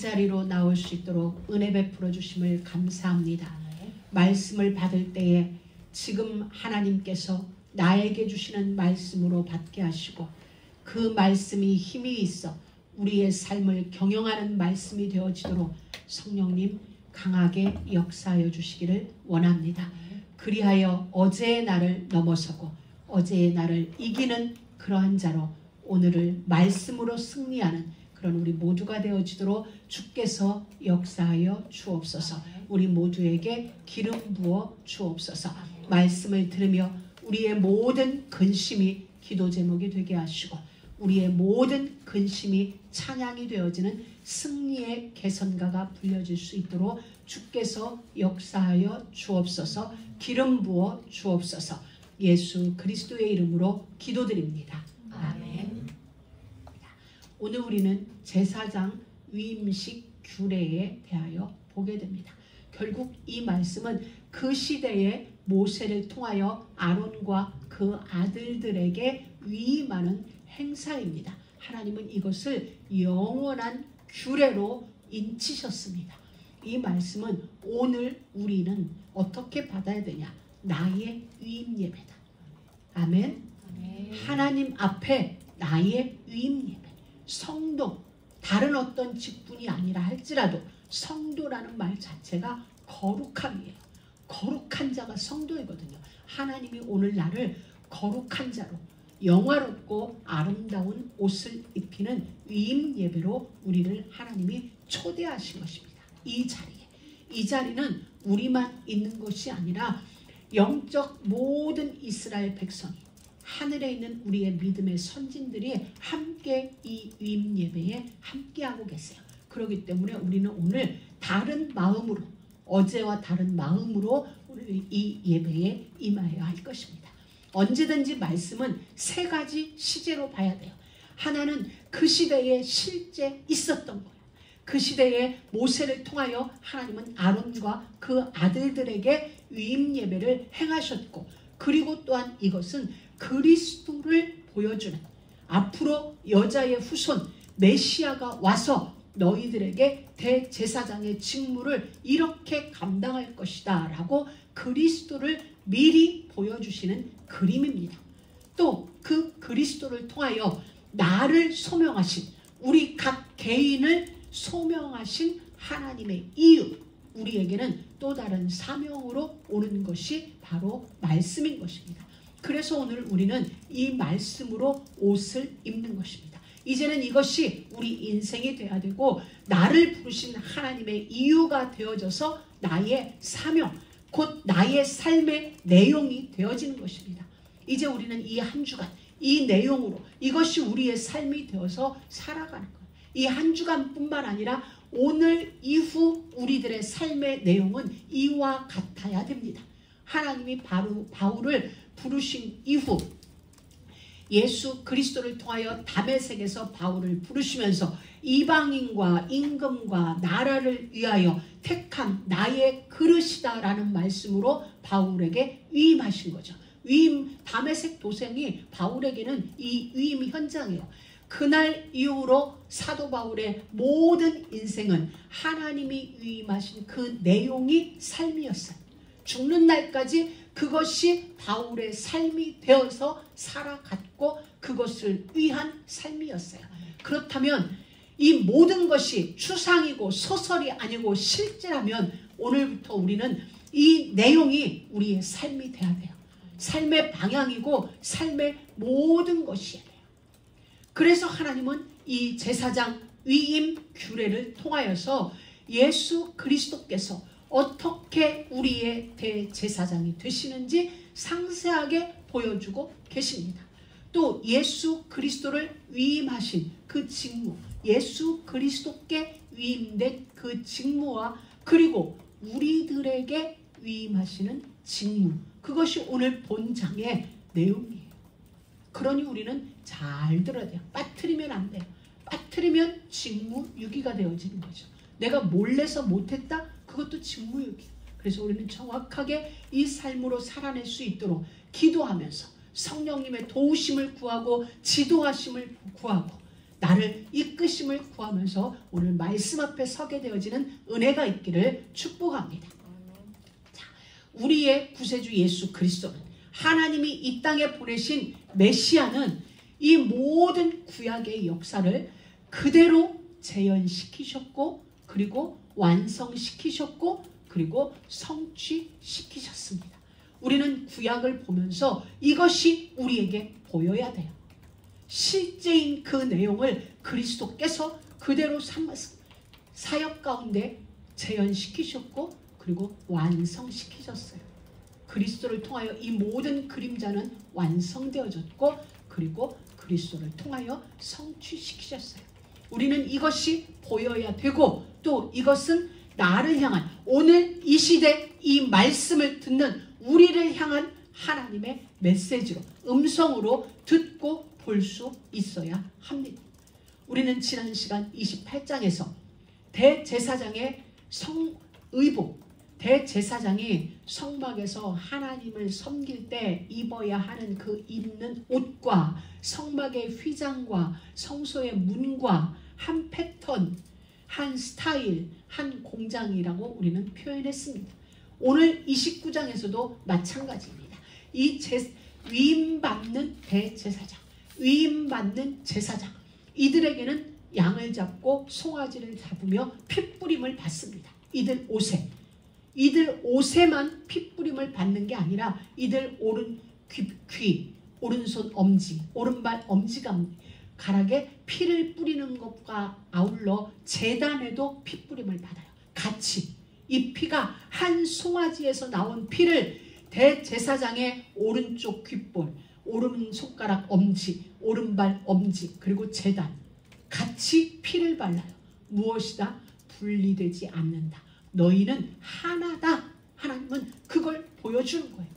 자리로 나올 수 있도록 은혜 베풀어 주심을 감사합니다. 말씀을 받을 때에 지금 하나님께서 나에게 주시는 말씀으로 받게 하시고 그 말씀이 힘이 있어 우리의 삶을 경영하는 말씀이 되어지도록 성령님 강하게 역사하여 주시기를 원합니다. 그리하여 어제의 날을 넘어서고 어제의 날을 이기는 그러한 자로 오늘을 말씀으로 승리하는 그런 우리 모두가 되어지도록 주께서 역사하여 주옵소서. 우리 모두에게 기름 부어 주옵소서. 말씀을 들으며 우리의 모든 근심이 기도 제목이 되게 하시고 우리의 모든 근심이 찬양이 되어지는 승리의 개선가가 불려질 수 있도록 주께서 역사하여 주옵소서. 기름 부어 주옵소서. 예수 그리스도의 이름으로 기도드립니다. 아멘. 오늘 우리는 제사장 위임식 규례에 대하여 보게 됩니다. 결국 이 말씀은 그 시대에 모세를 통하여 아론과 그 아들들에게 위임하는 행사입니다. 하나님은 이것을 영원한 규례로 인치셨습니다. 이 말씀은 오늘 우리는 어떻게 받아야 되냐? 나의 위임 예배다. 아멘. 하나님 앞에 나의 위임 예배. 성도, 다른 어떤 직분이 아니라 할지라도 성도라는 말 자체가 거룩함이에요. 거룩한 자가 성도이거든요. 하나님이 오늘 나를 거룩한 자로 영화롭고 아름다운 옷을 입히는 위임 예배로 우리를 하나님이 초대하신 것입니다. 이 자리에. 이 자리는 우리만 있는 것이 아니라 영적 모든 이스라엘 백성이 하늘에 있는 우리의 믿음의 선진들이 함께 이 위임 예배에 함께하고 계세요. 그렇기 때문에 우리는 오늘 다른 마음으로 어제와 다른 마음으로 오늘 이 예배에 임하여야 할 것입니다. 언제든지 말씀은 세 가지 시제로 봐야 돼요. 하나는 그 시대에 실제 있었던 거예요. 그 시대에 모세를 통하여 하나님은 아론과 그 아들들에게 위임 예배를 행하셨고 그리고 또한 이것은 그리스도를 보여주는 앞으로 여자의 후손 메시아가 와서 너희들에게 대제사장의 직무를 이렇게 감당할 것이다 라고 그리스도를 미리 보여주시는 그림입니다. 또 그 그리스도를 통하여 나를 소명하신 우리 각 개인을 소명하신 하나님의 이유 우리에게는 또 다른 사명으로 오는 것이 바로 말씀인 것입니다. 그래서 오늘 우리는 이 말씀으로 옷을 입는 것입니다. 이제는 이것이 우리 인생이 돼야 되고 나를 부르신 하나님의 이유가 되어져서 나의 사명 곧 나의 삶의 내용이 되어지는 것입니다. 이제 우리는 이 한 주간 이 내용으로 이것이 우리의 삶이 되어서 살아가는 거예요. 이 한 주간뿐만 아니라 오늘 이후 우리들의 삶의 내용은 이와 같아야 됩니다. 하나님이 바울을 부르신 이후 예수 그리스도를 통하여 다메섹에서 바울을 부르시면서 이방인과 임금과 나라를 위하여 택한 나의 그릇이다라는 말씀으로 바울에게 위임하신 거죠. 위임, 다메섹 도생이 바울에게는 이 위임 현장이에요. 그날 이후로 사도 바울의 모든 인생은 하나님이 위임하신 그 내용이 삶이었어요. 죽는 날까지 그것이 바울의 삶이 되어서 살아갔고 그것을 위한 삶이었어요. 그렇다면 이 모든 것이 추상이고 소설이 아니고 실제라면 오늘부터 우리는 이 내용이 우리의 삶이 돼야 돼요. 삶의 방향이고 삶의 모든 것이에요. 그래서 하나님은 이 제사장 위임 규례를 통하여서 예수 그리스도께서 어떻게 우리의 대제사장이 되시는지 상세하게 보여주고 계십니다. 또 예수 그리스도를 위임하신 그 직무, 예수 그리스도께 위임된 그 직무와 그리고 우리들에게 위임하시는 직무, 그것이 오늘 본장의 내용이에요. 그러니 우리는 잘 들어야 돼요. 빠뜨리면 안 돼요. 빠뜨리면 직무유기가 되어지는 거죠. 내가 몰래서 못했다? 그것도 직무유기. 그래서 우리는 정확하게 이 삶으로 살아낼 수 있도록 기도하면서 성령님의 도우심을 구하고 지도하심을 구하고 나를 이끄심을 구하면서 오늘 말씀 앞에 서게 되어지는 은혜가 있기를 축복합니다. 자, 우리의 구세주 예수 그리스도는, 하나님이 이 땅에 보내신 메시아는 이 모든 구약의 역사를 그대로 재현시키셨고, 그리고 완성시키셨고, 그리고 성취시키셨습니다. 우리는 구약을 보면서 이것이 우리에게 보여야 돼요. 실제인 그 내용을 그리스도께서 그대로 사역 가운데 재현시키셨고, 그리고 완성시키셨어요. 그리스도를 통하여 이 모든 그림자는 완성되어졌고, 그리고 그리스도를 통하여 성취시키셨어요. 우리는 이것이 보여야 되고, 또 이것은 나를 향한, 오늘 이 시대 이 말씀을 듣는 우리를 향한 하나님의 메시지로, 음성으로 듣고 볼 수 있어야 합니다. 우리는 지난 시간 28장에서 대제사장의 성의복, 대제사장이 성막에서 하나님을 섬길 때 입어야 하는 그 입는 옷과 성막의 휘장과 성소의 문과 한 패턴, 한 스타일, 한 공장이라고 우리는 표현했습니다. 오늘 29장에서도 마찬가지입니다. 이 위임받는 대제사장, 위임받는 제사장, 이들에게는 양을 잡고 송아지를 잡으며 핏부림을 받습니다. 이들 옷에만 핏부림을 받는 게 아니라 이들 귀, 오른손 엄지, 오른발 엄지가락에 피를 뿌리는 것과 아울러 제단에도 핏부림을 받아요. 같이 이 피가 한 송아지에서 나온 피를 대제사장의 오른쪽 귓볼, 오른손가락 엄지, 오른발 엄지, 그리고 제단 같이 피를 발라요. 무엇이다? 분리되지 않는다. 너희는 하나다. 하나님은 그걸 보여주는 거예요.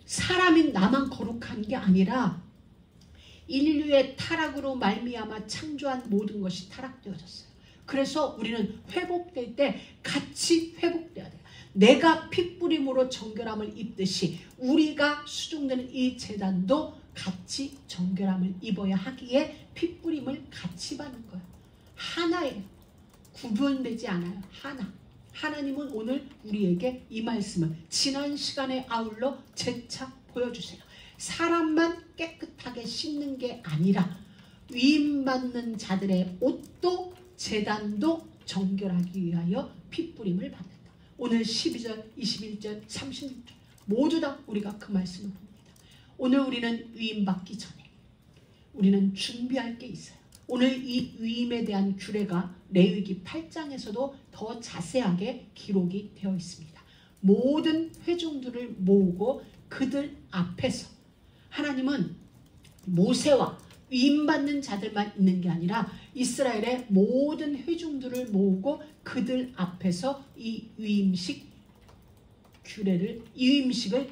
사람인 나만 거룩한 게 아니라 인류의 타락으로 말미암아 창조한 모든 것이 타락되어졌어요. 그래서 우리는 회복될 때 같이 회복돼야 돼요. 내가 핏부림으로 정결함을 입듯이 우리가 수종되는 이 제단도 같이 정결함을 입어야 하기에 핏부림을 같이 받는 거예요. 하나예요. 구분되지 않아요. 하나. 하나님은 오늘 우리에게 이 말씀을 지난 시간에 아울러 재차 보여주세요. 사람만 깨끗하게 씻는 게 아니라 위임받는 자들의 옷도 제단도 정결하기 위하여 핏부림을 받는다. 오늘 12절, 21절, 36절 모두 다 우리가 그 말씀을 봅니다. 오늘 우리는 위임받기 전에 우리는 준비할 게 있어요. 오늘 이 위임에 대한 규례가 레위기 8장에서도 더 자세하게 기록이 되어 있습니다. 모든 회중들을 모으고 그들 앞에서 하나님은 모세와 위임받는 자들만 있는 게 아니라 이스라엘의 모든 회중들을 모으고 그들 앞에서 이 위임식을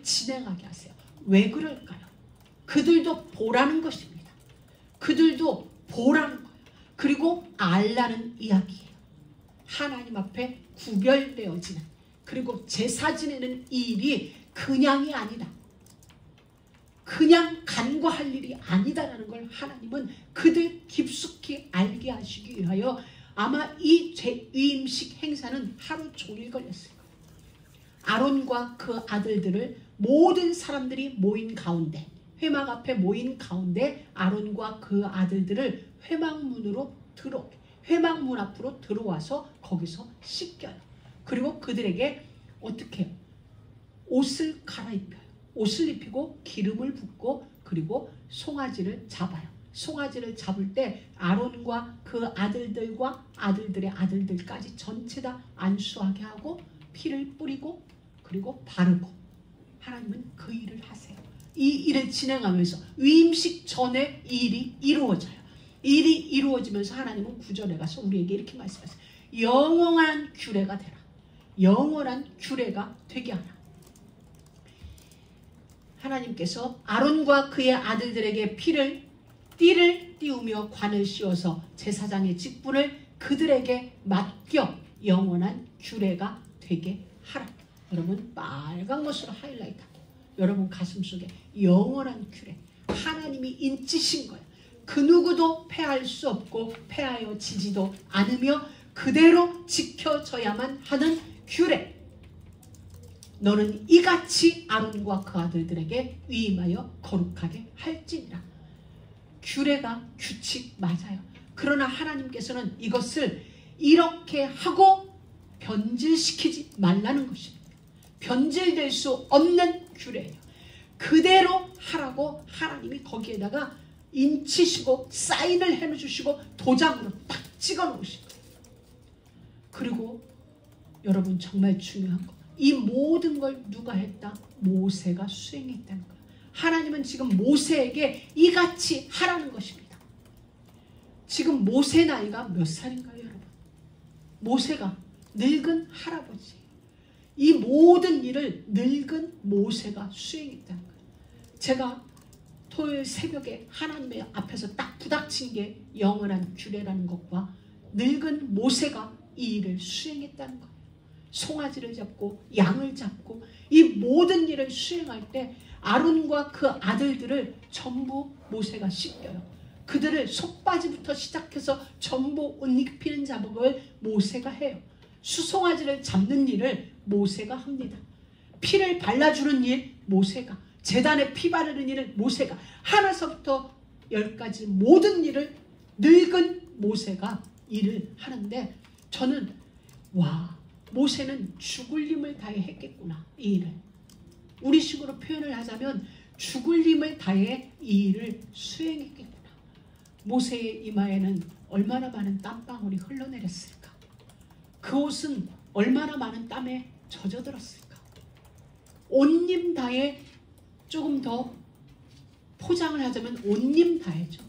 진행하게 하세요. 왜 그럴까요? 그들도 보라는 것입니다. 그들도 보라는 거예요. 그리고 알라는 이야기예요. 하나님 앞에 구별되어지는, 그리고 제사 지내는 이 일이 그냥이 아니다. 그냥 간과할 일이 아니다라는 걸 하나님은 그들 깊숙이 알게 하시기 위하여 아마 이 위임식 행사는 하루 종일 걸렸을 거예요. 아론과 그 아들들을 모든 사람들이 모인 가운데, 회막 앞에 모인 가운데 아론과 그 아들들을 회막문 앞으로 들어와서 거기서 씻겨요. 그리고 그들에게 어떻게 해요? 옷을 갈아입혀요. 옷을 입히고 기름을 붓고 그리고 송아지를 잡아요. 송아지를 잡을 때 아론과 그 아들들과 아들들의 아들들까지 전체 다 안수하게 하고 피를 뿌리고 그리고 바르고, 하나님은 그 일을 하세요. 이 일을 진행하면서 위임식 전에 이 일이 이루어져요. 일이 이루어지면서 하나님은 9절에 가서 우리에게 이렇게 말씀하세요. 영원한 규례가 되라. 영원한 규례가 되게 하라. 하나님께서 아론과 그의 아들들에게 띠를 띄우며 관을 씌워서 제사장의 직분을 그들에게 맡겨 영원한 규례가 되게 하라. 여러분 빨간 것으로 하이라이트하고 여러분 가슴속에 영원한 규례, 하나님이 인치신 거예요. 그 누구도 패할 수 없고 패하여 지지도 않으며 그대로 지켜져야만 하는 규례. 너는 이같이 아론과 그 아들들에게 위임하여 거룩하게 할지니라. 규례가 규칙 맞아요. 그러나 하나님께서는 이것을 이렇게 하고 변질시키지 말라는 것입니다. 변질될 수 없는 규례예요. 그대로 하라고 하나님이 거기에다가 인치시고 사인을 해주시고 도장으로 딱 찍어 놓으십니다. 그리고 여러분 정말 중요한 거, 이 모든 걸 누가 했다? 모세가 수행했다는 거예요. 하나님은 지금 모세에게 이같이 하라는 것입니다. 지금 모세 나이가 몇 살인가요, 여러분? 모세가 늙은 할아버지. 이 모든 일을 늙은 모세가 수행했다는 거예요. 제가 토요일 새벽에 하나님의 앞에서 딱 부닥친 게 영원한 규례라는 것과 늙은 모세가 이 일을 수행했다는 거예요. 송아지를 잡고 양을 잡고 이 모든 일을 수행할 때 아론과 그 아들들을 전부 모세가 씻겨요. 그들을 속바지부터 시작해서 전부 옷 입히는 작업을 모세가 해요. 수송아지를 잡는 일을 모세가 합니다. 피를 발라주는 일 모세가, 제단에 피 바르는 일을 모세가, 하나서부터 10까지 모든 일을 늙은 모세가 일을 하는데, 저는 와, 모세는 죽을 힘을 다해 했겠구나. 이 일을 우리식으로 표현을 하자면 죽을 힘을 다해 이 일을 수행했겠구나. 모세의 이마에는 얼마나 많은 땀방울이 흘러내렸을까. 그 옷은 얼마나 많은 땀에 젖어들었을까. 온님 다해, 조금 더 포장을 하자면 온님 다해죠.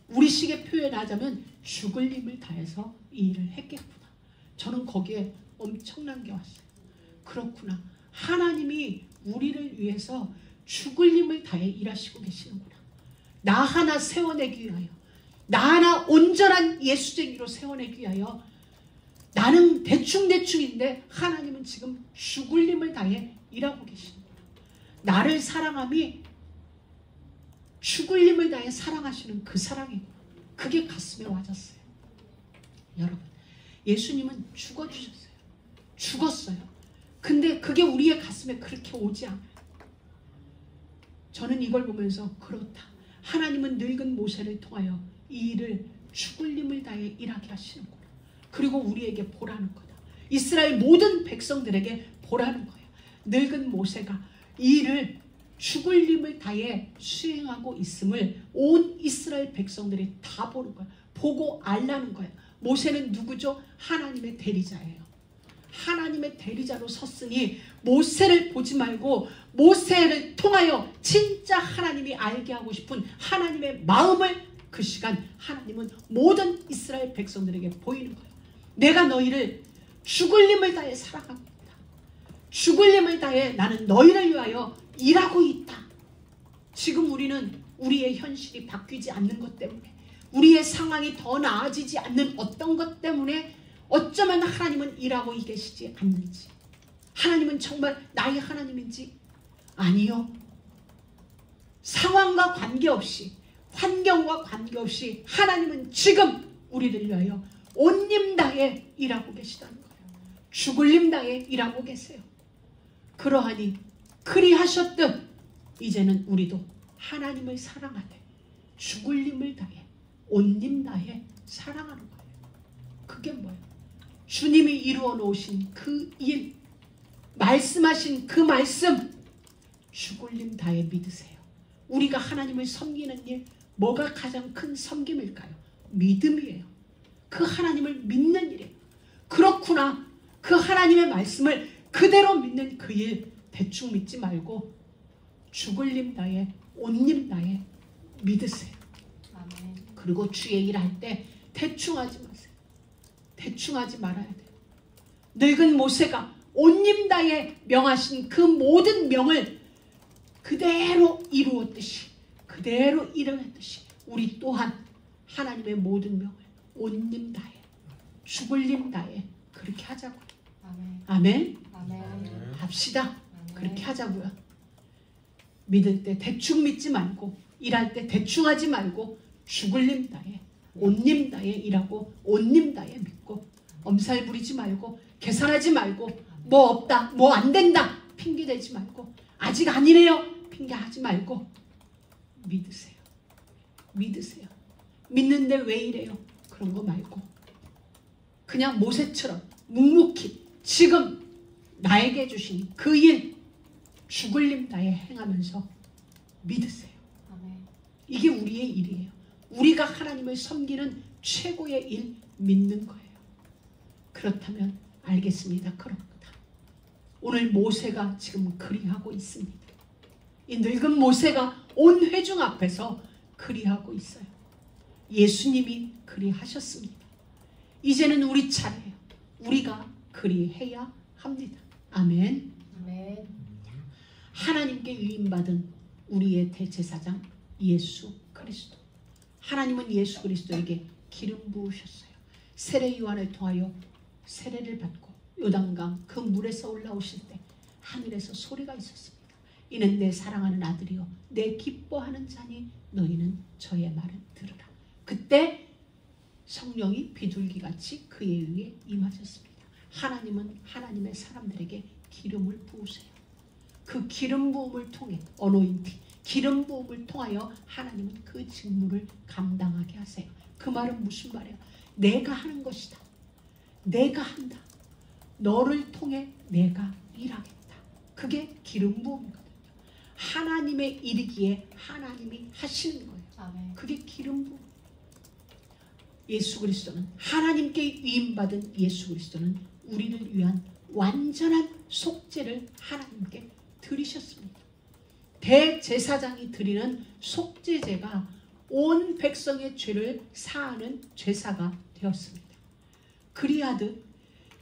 우리식의 표현하자면 죽을 힘을 다해서 이 일을 했겠구나. 저는 거기에 엄청난 게 왔어요. 그렇구나. 하나님이 우리를 위해서 죽을 힘을 다해 일하시고 계시는구나. 나 하나 세워내기 위하여, 나 하나 온전한 예수쟁이로 세워내기 위하여, 나는 대충대충인데 하나님은 지금 죽을 힘을 다해 일하고 계시는구나. 나를 사랑함이 죽을 힘을 다해 사랑하시는 그 사랑이구나. 그게 가슴에 와닿았어요. 여러분, 예수님은 죽어주셨어요. 죽었어요. 근데 그게 우리의 가슴에 그렇게 오지 않아요. 저는 이걸 보면서 그렇다. 하나님은 늙은 모세를 통하여 이 일을 죽을 힘을 다해 일하게 하시는구나. 그리고 우리에게 보라는 거다. 이스라엘 모든 백성들에게 보라는 거예요. 늙은 모세가 이 일을 죽을 힘을 다해 수행하고 있음을 온 이스라엘 백성들이 다 보는 거예요. 보고 알라는 거예요. 모세는 누구죠? 하나님의 대리자예요. 하나님의 대리자로 섰으니 모세를 보지 말고 모세를 통하여 진짜 하나님이 알게 하고 싶은 하나님의 마음을 그 시간 하나님은 모든 이스라엘 백성들에게 보이는 거예요. 내가 너희를 죽을 힘을 다해 사랑합니다. 죽을 힘을 다해 나는 너희를 위하여 일하고 있다. 지금 우리는 우리의 현실이 바뀌지 않는 것 때문에, 우리의 상황이 더 나아지지 않는 어떤 것 때문에 어쩌면 하나님은 일하고 계시지 않는지, 하나님은 정말 나의 하나님인지, 아니요. 상황과 관계없이, 환경과 관계없이 하나님은 지금 우리를 위하여 온 힘 다해 일하고 계시다는 거예요. 죽을 힘 다해 일하고 계세요. 그러하니 그리하셨듯 이제는 우리도 하나님을 사랑하되 죽을 힘을 다해 온 힘 다해 사랑하는 거예요. 그게 뭐예요? 주님이 이루어 놓으신 그 일, 말씀하신 그 말씀, 죽을 힘 다해 믿으세요. 우리가 하나님을 섬기는 일, 뭐가 가장 큰 섬김일까요? 믿음이에요. 그 하나님을 믿는 일이에요. 그렇구나. 그 하나님의 말씀을 그대로 믿는 그 일 대충 믿지 말고 죽을 힘 다해 온 힘 다해 믿으세요. 아멘. 그리고 주의 일 할 때 대충 하지 마세요. 대충 하지 말아야 돼요. 늙은 모세가 온 힘 다해 명하신 그 모든 명을 그대로 이루었듯이, 그대로 일어났듯이 우리 또한 하나님의 모든 명을 온 힘 다해 죽을 힘 다해 그렇게 하자고요. 아멘. 아멘. 아멘. 합시다. 아멘. 그렇게 하자고요. 믿을 때 대충 믿지 말고, 일할 때 대충 하지 말고 죽을님 다해 온님 다해 일하고 온님 다해 믿고 엄살 부리지 말고 계산하지 말고 뭐 없다 뭐 안 된다 핑계대지 말고 아직 아니래요 핑계하지 말고 믿으세요. 믿으세요. 믿는데 왜 이래요? 그런 거 말고 그냥 모세처럼 묵묵히 지금 나에게 주신 그 일 죽을님 다해 행하면서 믿으세요. 이게 우리의 일이에요. 우리가 하나님을 섬기는 최고의 일 믿는 거예요. 그렇다면 알겠습니다. 그렇다. 오늘 모세가 지금 그리하고 있습니다. 이 늙은 모세가 온 회중 앞에서 그리하고 있어요. 예수님이 그리하셨습니다. 이제는 우리 차례예요. 우리가 그리해야 합니다. 아멘. 아멘. 하나님께 위임받은 우리의 대제사장 예수 그리스도. 하나님은 예수 그리스도에게 기름 부으셨어요. 세례 요한을 통하여 세례를 받고 요단강 그 물에서 올라오실 때 하늘에서 소리가 있었습니다. 이는 내 사랑하는 아들이요 내 기뻐하는 자니 너희는 저의 말을 들으라. 그때 성령이 비둘기같이 그의 위에 임하셨습니다. 하나님은 하나님의 사람들에게 기름을 부으세요. 그 기름 부음을 통해 어노인팅 기름 부음을 통하여 하나님은 그 직무를 감당하게 하세요. 그 말은 무슨 말이에요? 내가 하는 것이다. 내가 한다. 너를 통해 내가 일하겠다. 그게 기름 부음이거든요. 하나님의 일이기에 하나님이 하시는 거예요. 아멘. 그게 기름 부음. 예수 그리스도는 하나님께 위임받은 예수 그리스도는 우리를 위한 완전한 속죄를 하나님께 드리셨습니다. 대제사장이 드리는 속죄제가 온 백성의 죄를 사하는 제사가 되었습니다. 그리하듯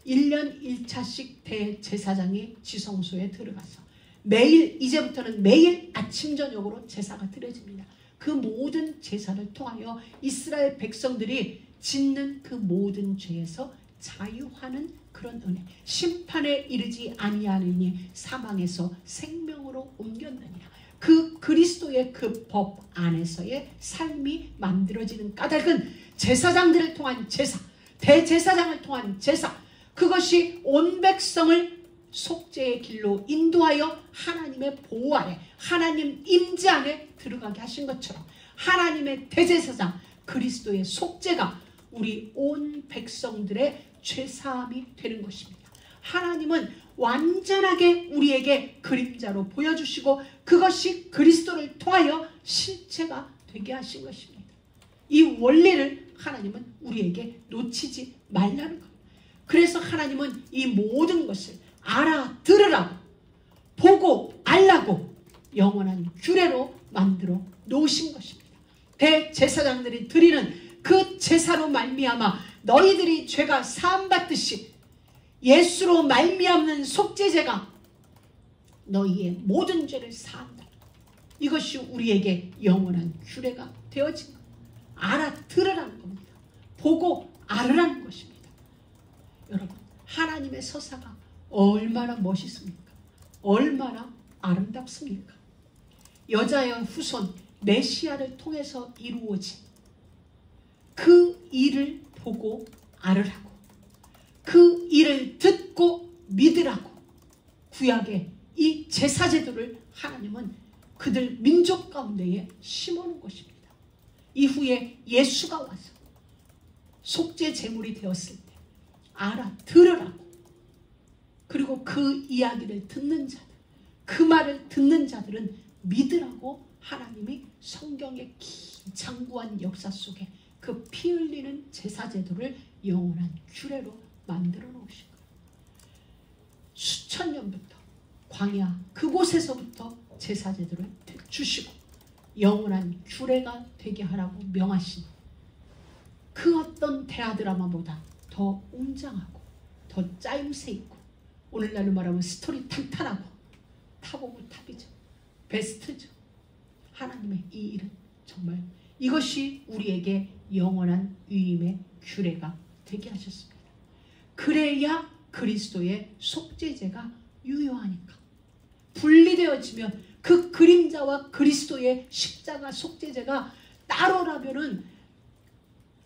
1년 1차씩 대제사장이 지성소에 들어가서 매일 이제부터는 매일 아침 저녁으로 제사가 드려집니다. 그 모든 제사를 통하여 이스라엘 백성들이 짓는 그 모든 죄에서 자유하는 그런 은혜. 심판에 이르지 아니하느니 사망에서 생명으로 옮겼느니라. 그 그리스도의 그 법 안에서의 삶이 만들어지는 까닭은 제사장들을 통한 제사, 대제사장을 통한 제사, 그것이 온 백성을 속죄의 길로 인도하여 하나님의 보호 아래, 하나님 임재 안에 들어가게 하신 것처럼 하나님의 대제사장 그리스도의 속죄가 우리 온 백성들의 죄사함이 되는 것입니다. 하나님은 완전하게 우리에게 그림자로 보여주시고 그것이 그리스도를 통하여 실체가 되게 하신 것입니다. 이 원리를 하나님은 우리에게 놓치지 말라는 겁니다. 그래서 하나님은 이 모든 것을 알아들으라고 보고 알라고 영원한 규례로 만들어 놓으신 것입니다. 대제사장들이 드리는 그 제사로 말미암아 너희들이 죄가 사함받듯이 예수로 말미암는 속죄제가 너희의 모든 죄를 사한다. 이것이 우리에게 영원한 규례가 되어진 겁니다. 알아들으라는 겁니다. 보고 알으라는 것입니다. 여러분, 하나님의 서사가 얼마나 멋있습니까? 얼마나 아름답습니까? 여자의 후손 메시아를 통해서 이루어진 그 일을 보고 알으라고, 그 일을 듣고 믿으라고 구약의 이 제사제도를 하나님은 그들 민족 가운데에 심어놓은 것입니다. 이후에 예수가 와서 속죄 제물이 되었을 때 알아들으라고, 그리고 그 이야기를 듣는 자들, 그 말을 듣는 자들은 믿으라고 하나님이 성경의 긴 장구한 역사 속에 그 피 흘리는 제사제도를 영원한 규례로 만들어 놓으신 거예요. 수천 년부터 광야 그곳에서부터 제사제도를 주시고 영원한 규례가 되게 하라고 명하신 그 어떤 대하드라마보다 더 웅장하고 더 짜임새 있고, 오늘날로 말하면 스토리 탄탄하고 탑 오브 탑이죠. 베스트죠. 하나님의 이 일은 정말 이것이 우리에게 영원한 위임의 규례가 되게 하셨습니다. 그래야 그리스도의 속죄제가 유효하니까. 분리되어지면 그 그림자와 그리스도의 십자가 속죄제가 따로라면은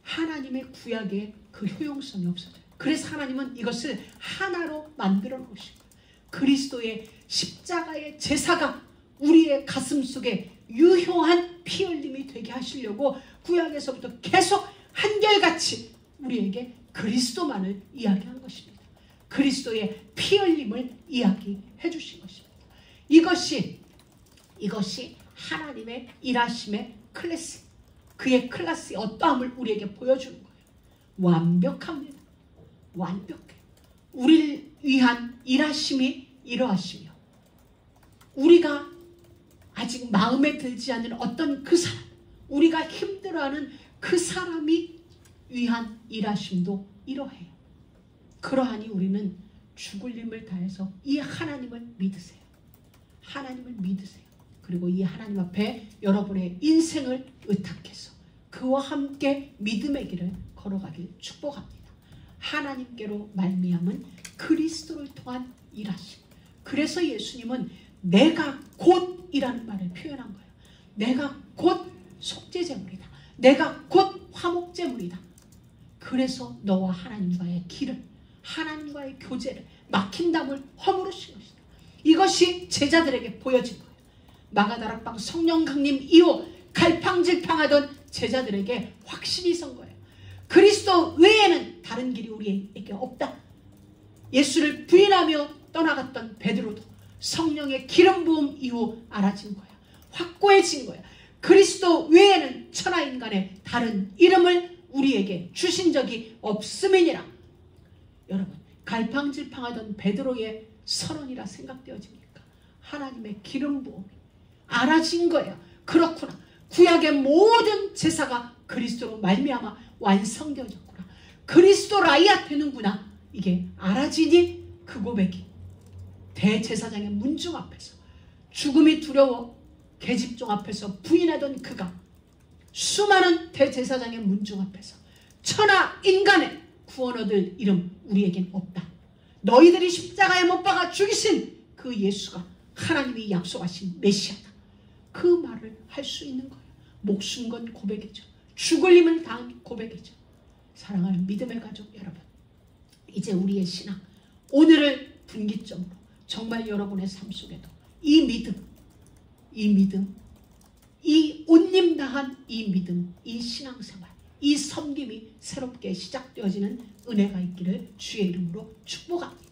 하나님의 구약의 그 효용성이 없어져요. 그래서 하나님은 이것을 하나로 만들어 놓으신 거예요. 그리스도의 십자가의 제사가 우리의 가슴 속에 유효한 피 흘림이 되게 하시려고 구약에서부터 계속 한결같이 우리에게 그리스도만을 이야기한 것입니다. 그리스도의 피 흘림을 이야기해 주신 것입니다. 이것이 하나님의 일하심의 클래스, 그의 클래스의 어떠함을 우리에게 보여주는 거예요. 완벽합니다. 완벽해. 우리를 위한 일하심이 이러하시며 우리가 아직 마음에 들지 않는 어떤 그 사람, 우리가 힘들어하는 그 사람이 위한 일하심도 이러해요. 그러하니 우리는 죽을 힘을 다해서 이 하나님을 믿으세요. 하나님을 믿으세요. 그리고 이 하나님 앞에 여러분의 인생을 의탁해서 그와 함께 믿음의 길을 걸어가길 축복합니다. 하나님께로 말미암은 그리스도를 통한 일하심. 그래서 예수님은 내가 곧이라는 말을 표현한 거예요. 내가 곧 속죄제물이다. 내가 곧 화목제물이다. 그래서 너와 하나님과의 길을, 하나님과의 교제를, 막힌 담을 허물으신 것이다. 이것이 제자들에게 보여진 거예요. 마가다락방 성령 강림 이후 갈팡질팡하던 제자들에게 확신이 선 거예요. 그리스도 외에는 다른 길이 우리에게 없다. 예수를 부인하며 떠나갔던 베드로도 성령의 기름 부음 이후 알아진 거야. 확고해진 거야. 그리스도 외에는 천하인간의 다른 이름을 우리에게 주신 적이 없음이니라. 여러분, 갈팡질팡하던 베드로의 선언이라 생각되어집니까? 하나님의 기름 부음이 알아진 거예요. 그렇구나. 구약의 모든 제사가 그리스도로 말미암아 완성되어졌구나. 그리스도라야 되는구나. 이게 알아지니 그 고백이 대제사장의 문중 앞에서 죽음이 두려워 계집종 앞에서 부인하던 그가 수많은 대제사장의 문중 앞에서 천하 인간의 구원 얻을 이름 우리에겐 없다. 너희들이 십자가에 못 박아 죽이신 그 예수가 하나님이 약속하신 메시아다. 그 말을 할 수 있는 거예요. 목숨 건 고백이죠. 죽을 힘을 다한 고백이죠. 사랑하는 믿음의 가족 여러분, 이제 우리의 신앙, 오늘을 분기점으로 정말 여러분의 삶 속에도 이 믿음, 이 옷님 다한 이 믿음, 이 신앙생활, 이 섬김이 새롭게 시작되어지는 은혜가 있기를 주의 이름으로 축복합니다.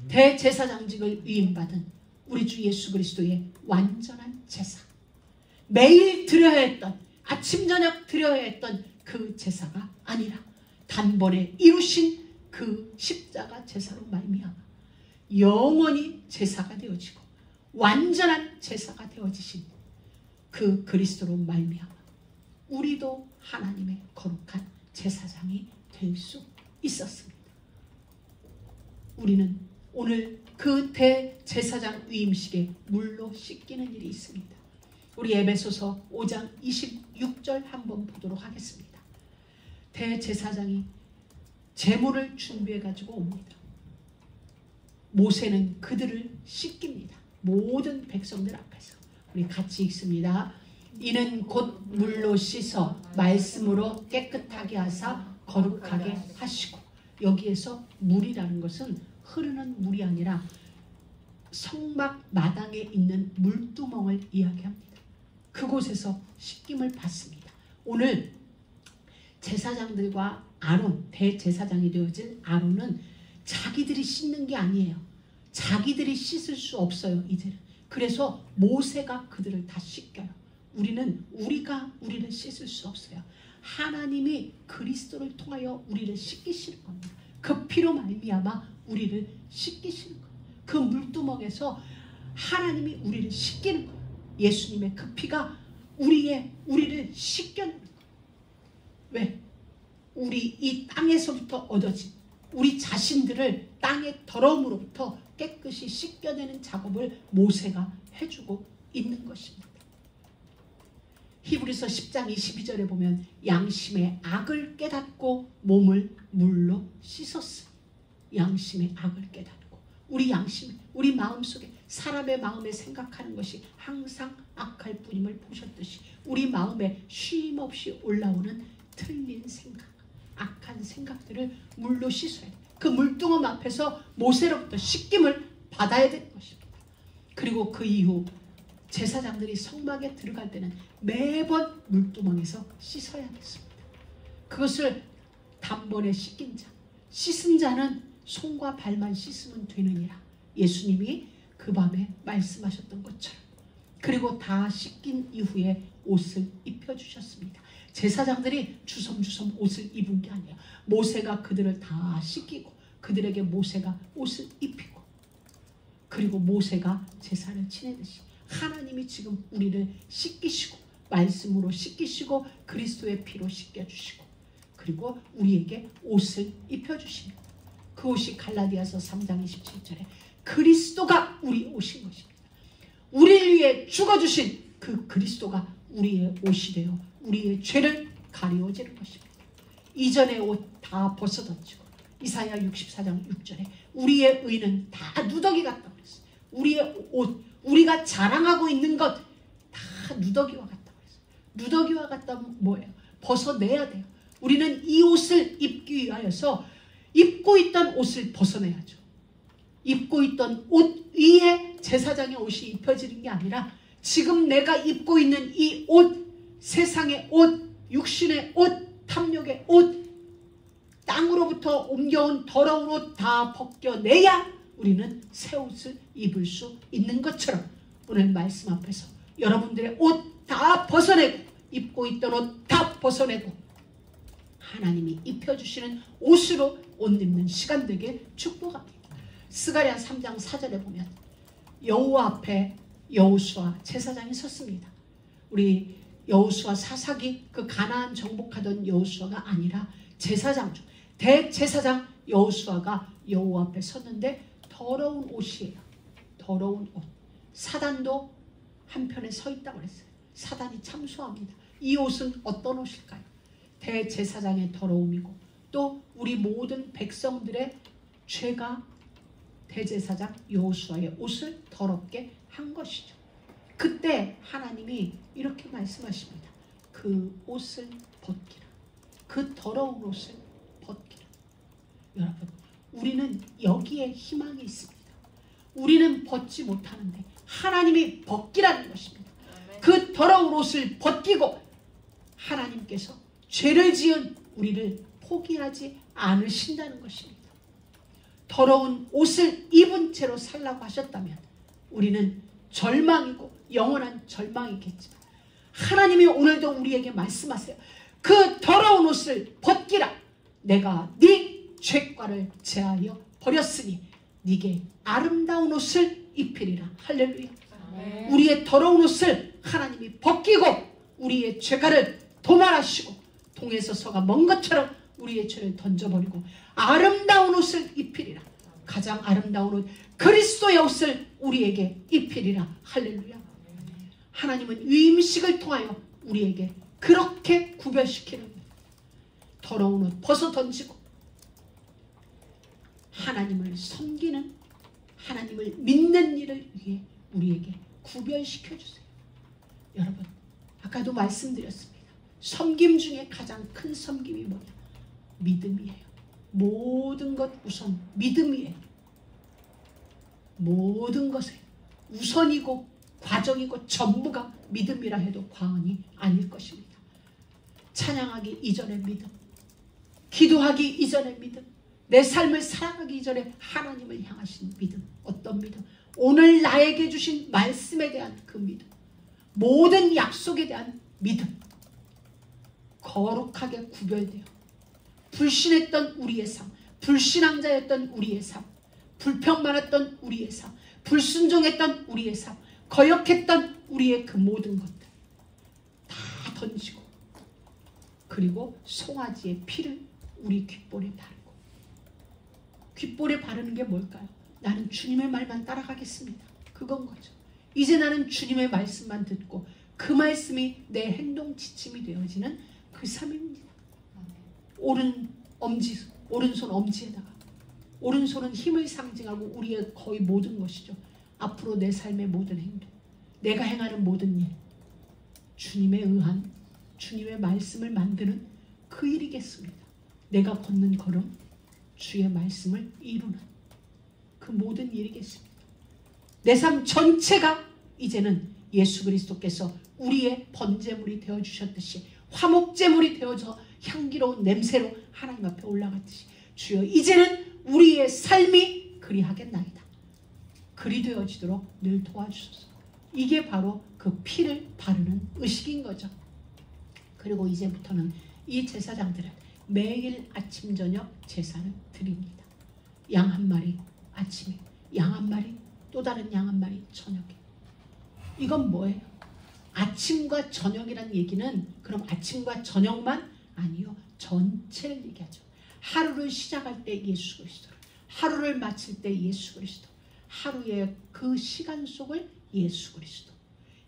대제사장직을 위임받은 우리 주 예수 그리스도의 완전한 제사, 매일 드려야 했던, 아침 저녁 드려야 했던 그 제사가 아니라 단번에 이루신 그 십자가 제사로 말미암아 영원히 제사가 되어지고 완전한 제사가 되어지신 그 그리스도로 말미암아 우리도 하나님의 거룩한 제사장이 될 수 있었습니다. 우리는 오늘 그 대제사장 위임식에 물로 씻기는 일이 있습니다. 우리 에베소서 5장 26절 한번 보도록 하겠습니다. 대제사장이 제물을 준비해 가지고 옵니다. 모세는 그들을 씻깁니다. 모든 백성들 앞에서. 우리 같이 읽습니다. 이는 곧 물로 씻어 말씀으로 깨끗하게 하사 거룩하게 하시고. 여기에서 물이라는 것은 흐르는 물이 아니라 성막 마당에 있는 물두멍을 이야기합니다. 그곳에서 씻김을 받습니다. 오늘 제사장들과 아론, 대제사장이 되어질 아론은 자기들이 씻는 게 아니에요. 자기들이 씻을 수 없어요, 이제는. 그래서 모세가 그들을 다 씻겨요. 우리가 우리를 씻을 수 없어요. 하나님이 그리스도를 통하여 우리를 씻기시는 겁니다. 그 피로 말미암아 우리를 씻기시는 거예요. 그 물두멍에서 하나님이 우리를 씻기는 거예요. 예수님의 그 피가 우리를 씻겨내는 거예요. 왜? 우리 이 땅에서부터 얻어진 우리 자신들을 땅의 더러움으로부터 깨끗이 씻겨내는 작업을 모세가 해주고 있는 것입니다. 히브리서 10장 22절에 보면 양심의 악을 깨닫고 몸을 물로 씻었으니, 양심의 악을 깨닫고 우리 양심, 우리 마음속에 사람의 마음에 생각하는 것이 항상 악할 뿐임을 보셨듯이 우리 마음에 쉼없이 올라오는 틀린 생각, 악한 생각들을 물로 씻어야 돼요. 그 물두멍 앞에서 모세로부터 씻김을 받아야 되는 것입니다. 그리고 그 이후 제사장들이 성막에 들어갈 때는 매번 물두멍에서 씻어야겠습니다. 그것을 단번에 씻긴 자, 씻은 자는 손과 발만 씻으면 되느니라. 예수님이 그 밤에 말씀하셨던 것처럼. 그리고 다 씻긴 이후에 옷을 입혀주셨습니다. 제사장들이 주섬주섬 옷을 입은 게 아니에요. 모세가 그들을 다 씻기고 그들에게 모세가 옷을 입히고 그리고 모세가 제사를 지내듯이 하나님이 지금 우리를 씻기시고 말씀으로 씻기시고 그리스도의 피로 씻겨주시고 그리고 우리에게 옷을 입혀주십니다. 그 옷이 갈라디아서 3장 27절에 그리스도가 우리 옷인 것입니다. 우리를 위해 죽어주신 그 그리스도가 우리의 옷이 되어 우리의 죄를 가리워지는 것입니다. 이전의 옷 다 벗어던지고 이사야 64장 6절에 우리의 의는 다 누더기 같다고 그랬어요. 우리의 옷, 우리가 자랑하고 있는 것 다 누더기와 같다고 그랬어요. 누더기와 같다면 뭐예요? 벗어내야 돼요. 우리는 이 옷을 입기 위하여서 입고 있던 옷을 벗어내야죠. 입고 있던 옷 위에 제사장의 옷이 입혀지는 게 아니라 지금 내가 입고 있는 이 옷, 세상의 옷, 육신의 옷, 탐욕의 옷, 땅으로부터 옮겨온 더러운 옷 다 벗겨내야 우리는 새 옷을 입을 수 있는 것처럼 오늘 말씀 앞에서 여러분들의 옷 다 벗어내고 입고 있던 옷 다 벗어내고 하나님이 입혀주시는 옷으로 옷 입는 시간 되길 축복합니다. 스가랴 3장 4절에 보면 여호와 앞에 여호수아 제사장이 섰습니다. 우리 여호수아 사사기 그 가나안 정복하던 여호수아가 아니라 제사장 중 대제사장 여호수아가 여호와 앞에 섰는데 더러운 옷이에요. 더러운 옷. 사단도 한편에 서 있다고 그랬어요. 사단이 참소합니다. 이 옷은 어떤 옷일까요? 대제사장의 더러움이고 또 우리 모든 백성들의 죄가 대제사장 여호수아의 옷을 더럽게 한 것이죠. 그때 하나님이 이렇게 말씀하십니다. 그 옷을 벗기라. 그 더러운 옷을 벗기라. 여러분, 우리는 여기에 희망이 있습니다. 우리는 벗지 못하는데 하나님이 벗기라는 것입니다. 그 더러운 옷을 벗기고 하나님께서 죄를 지은 우리를 포기하지 않으신다는 것입니다. 더러운 옷을 입은 채로 살라고 하셨다면 우리는 절망이고 영원한 절망이겠지만 하나님이 오늘도 우리에게 말씀하세요. 그 더러운 옷을 벗기라. 내가 네 죄과를 제하여 버렸으니 네게 아름다운 옷을 입히리라. 할렐루야. 아멘. 우리의 더러운 옷을 하나님이 벗기고 우리의 죄과를 도말하시고 동에서 서가 먼 것처럼 우리의 죄를 던져버리고 아름다운 옷을 입히리라. 가장 아름다운 옷 그리스도의 옷을 우리에게 입히리라. 할렐루야. 하나님은 위임식을 통하여 우리에게 그렇게 구별시키는 거예요. 더러운 옷 벗어 던지고 하나님을 섬기는 하나님을 믿는 일을 위해 우리에게 구별시켜주세요. 여러분, 아까도 말씀드렸습니다. 섬김 중에 가장 큰 섬김이 뭐냐? 믿음이에요. 모든 것 우선 믿음이에요. 모든 것에 우선이고 과정이고 전부가 믿음이라 해도 과언이 아닐 것입니다. 찬양하기 이전의 믿음, 기도하기 이전의 믿음, 내 삶을 살아가기 이전에 하나님을 향하신 믿음. 어떤 믿음? 오늘 나에게 주신 말씀에 대한 그 믿음, 모든 약속에 대한 믿음. 거룩하게 구별되어 불신했던 우리의 삶, 불신앙자였던 우리의 삶, 불평 많았던 우리의 삶, 불순종했던 우리의 삶, 거역했던 우리의 그 모든 것들 다 던지고 그리고 송아지의 피를 우리 귓볼에 바르고. 귓볼에 바르는 게 뭘까요? 나는 주님의 말만 따라가겠습니다. 그건 거죠. 이제 나는 주님의 말씀만 듣고 그 말씀이 내 행동 지침이 되어지는 그 삶입니다. 오른손 엄지에다가 오른손은 힘을 상징하고 우리의 거의 모든 것이죠. 앞으로 내 삶의 모든 행동, 내가 행하는 모든 일, 주님에 의한 주님의 말씀을 만드는 그 일이겠습니다. 내가 걷는 걸음, 주의 말씀을 이루는 그 모든 일이겠습니다. 내 삶 전체가 이제는 예수 그리스도께서 우리의 번제물이 되어주셨듯이 화목제물이 되어서 향기로운 냄새로 하나님 앞에 올라갔듯이 주여 이제는 우리의 삶이 그리하겠나이다. 그리 되어지도록 늘 도와주소서. 이게 바로 그 피를 바르는 의식인 거죠. 그리고 이제부터는 이 제사장들은 매일 아침 저녁 제사를 드립니다. 양 한 마리 아침에, 양 한 마리, 또 다른 양 한 마리 저녁에. 이건 뭐예요? 아침과 저녁이란 얘기는 그럼 아침과 저녁만? 아니요. 전체를 얘기하죠. 하루를 시작할 때 예수 그리스도를, 하루를 마칠 때 예수 그리스도, 하루의 그 시간 속을 예수 그리스도,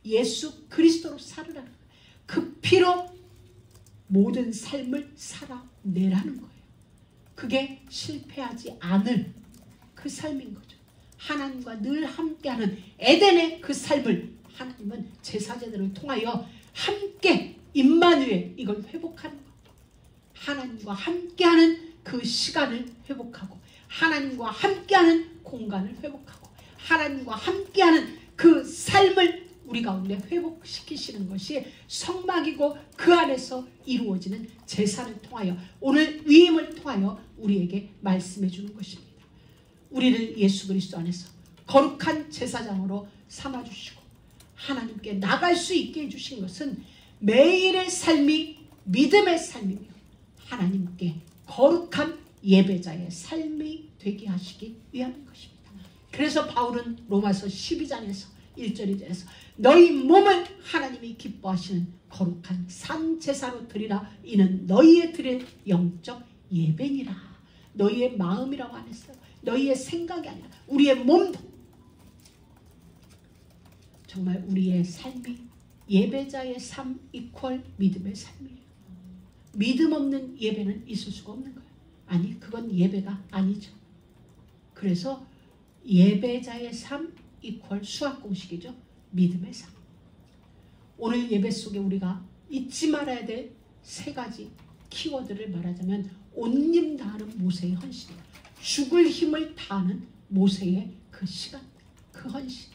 예수 그리스도로 살으라는 거예요. 그 피로 모든 삶을 살아내라는 거예요. 그게 실패하지 않을 그 삶인 거죠. 하나님과 늘 함께하는 에덴의 그 삶을 하나님은 제사제들을 통하여 함께 임마누엘 이걸 회복하는 거예요. 하나님과 함께하는 그 시간을 회복하고 하나님과 함께하는 공간을 회복하고 하나님과 함께하는 그 삶을 우리 가운데 회복시키시는 것이 성막이고 그 안에서 이루어지는 제사를 통하여 오늘 위임을 통하여 우리에게 말씀해 주는 것입니다. 우리를 예수 그리스도 안에서 거룩한 제사장으로 삼아주시고 하나님께 나갈 수 있게 해주신 것은 매일의 삶이 믿음의 삶이며 하나님께 거룩한 예배자의 삶이 되게 하시기 위함인 것입니다. 그래서 바울은 로마서 12장에서 1절에서 너희 몸을 하나님이 기뻐하시는 거룩한 산 제사로 드리라. 이는 너희의 드릴 영적 예배니라. 너희의 마음이라고 안 했어요. 너희의 생각이 아니라 우리의 몸도 정말 우리의 삶이 예배자의 삶 이퀄 믿음의 삶이에요. 믿음 없는 예배는 있을 수가 없는 거예요. 아니 그건 예배가 아니죠. 그래서 예배자의 삶 이퀄 수학 공식이죠. 믿음의 삶. 오늘 예배 속에 우리가 잊지 말아야 될 세 가지 키워드를 말하자면 온님 다하는 모세의 헌신, 죽을 힘을 다하는 모세의 그 시간, 그 헌신.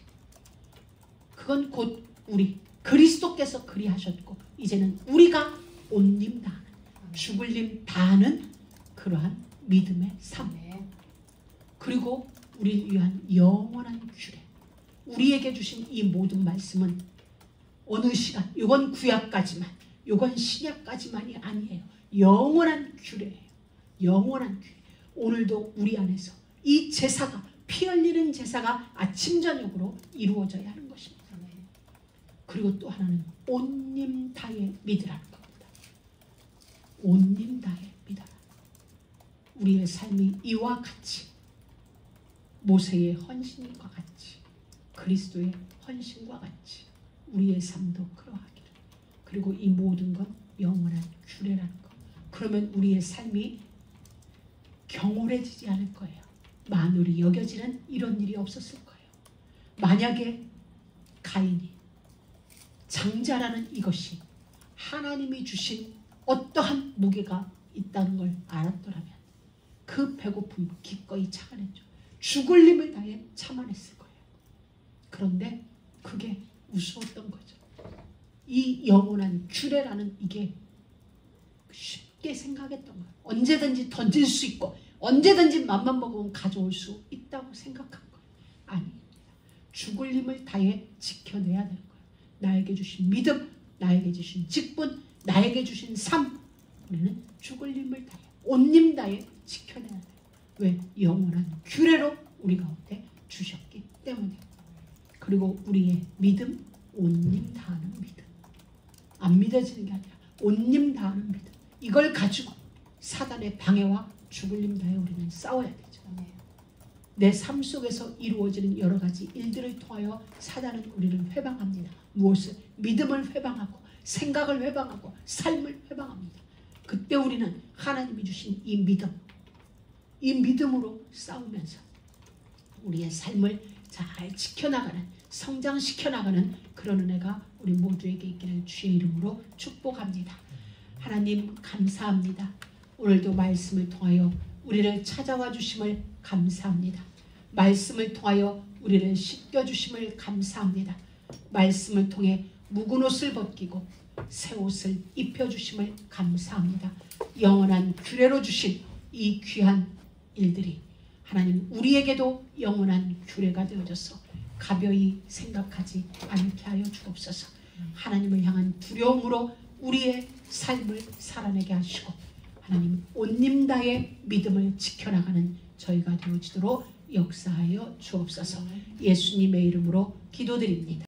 그건 곧 우리 그리스도께서 그리하셨고 이제는 우리가 온님 다하는, 죽을 힘 다하는 그러한 믿음의 삶. 그리고 우리를 위한 영원한 규례. 우리에게 주신 이 모든 말씀은 어느 시간, 이건 구약까지만, 이건 신약까지만이 아니에요. 영원한 규례예요. 영원한 규례. 오늘도 우리 안에서 이 제사가, 피 흘리는 제사가 아침 저녁으로 이루어져야 하는 것입니다. 그리고 또 하나는 온님 다해 믿으라는 겁니다. 온님 다해 믿어라. 우리의 삶이 이와 같이 모세의 헌신과 같이 그리스도의 헌신과 같이 우리의 삶도 그러하기를. 그리고 이 모든 건 영원한 규례라는 것. 그러면 우리의 삶이 경홀해지지 않을 거예요. 만울이 여겨지는 이런 일이 없었을 거예요. 만약에 가인이 장자라는 이것이 하나님이 주신 어떠한 무게가 있다는 걸 알았더라면 그 배고픔 기꺼이 참아냈죠. 죽을 힘을 다해 참아냈을 거예요. 그런데 그게 우스웠던 거죠. 이 영원한 규례라는 이게 쉽게 생각했던 거예요. 언제든지 던질 수 있고 언제든지 맘만 먹으면 가져올 수 있다고 생각한 거예요. 아닙니다. 죽을 힘을 다해 지켜내야 되는 거예요. 나에게 주신 믿음, 나에게 주신 직분, 나에게 주신 삶, 우리는 죽을 힘을 다해 온 힘 다해 지켜내야 돼요. 왜? 영원한 규례로 우리 가운데 주셨기 때문에. 그리고 우리의 믿음, 온님 다하는 믿음. 안 믿어지는 게 아니라 온님 다하는 믿음. 이걸 가지고 사단의 방해와 죽을 힘 다해 우리는 싸워야 되죠. 내 삶 속에서 이루어지는 여러 가지 일들을 통하여 사단은 우리를 회방합니다. 무엇을? 믿음을 회방하고 생각을 회방하고 삶을 회방합니다. 그때 우리는 하나님이 주신 이 믿음, 이 믿음으로 싸우면서 우리의 삶을 잘 지켜나가는, 성장시켜나가는 그런 은혜가 우리 모두에게 있기를 주의 이름으로 축복합니다. 하나님 감사합니다. 오늘도 말씀을 통하여 우리를 찾아와 주심을 감사합니다. 말씀을 통하여 우리를 씻겨주심을 감사합니다. 말씀을 통해 묵은 옷을 벗기고 새 옷을 입혀주심을 감사합니다. 영원한 규례로 주신 이 귀한 일들이 하나님 우리에게도 영원한 규례가 되어져서 가벼이 생각하지 않게 하여 주옵소서. 하나님을 향한 두려움으로 우리의 삶을 살아내게 하시고 하나님 온님 다의 믿음을 지켜나가는 저희가 되어지도록 역사하여 주옵소서. 예수님의 이름으로 기도드립니다.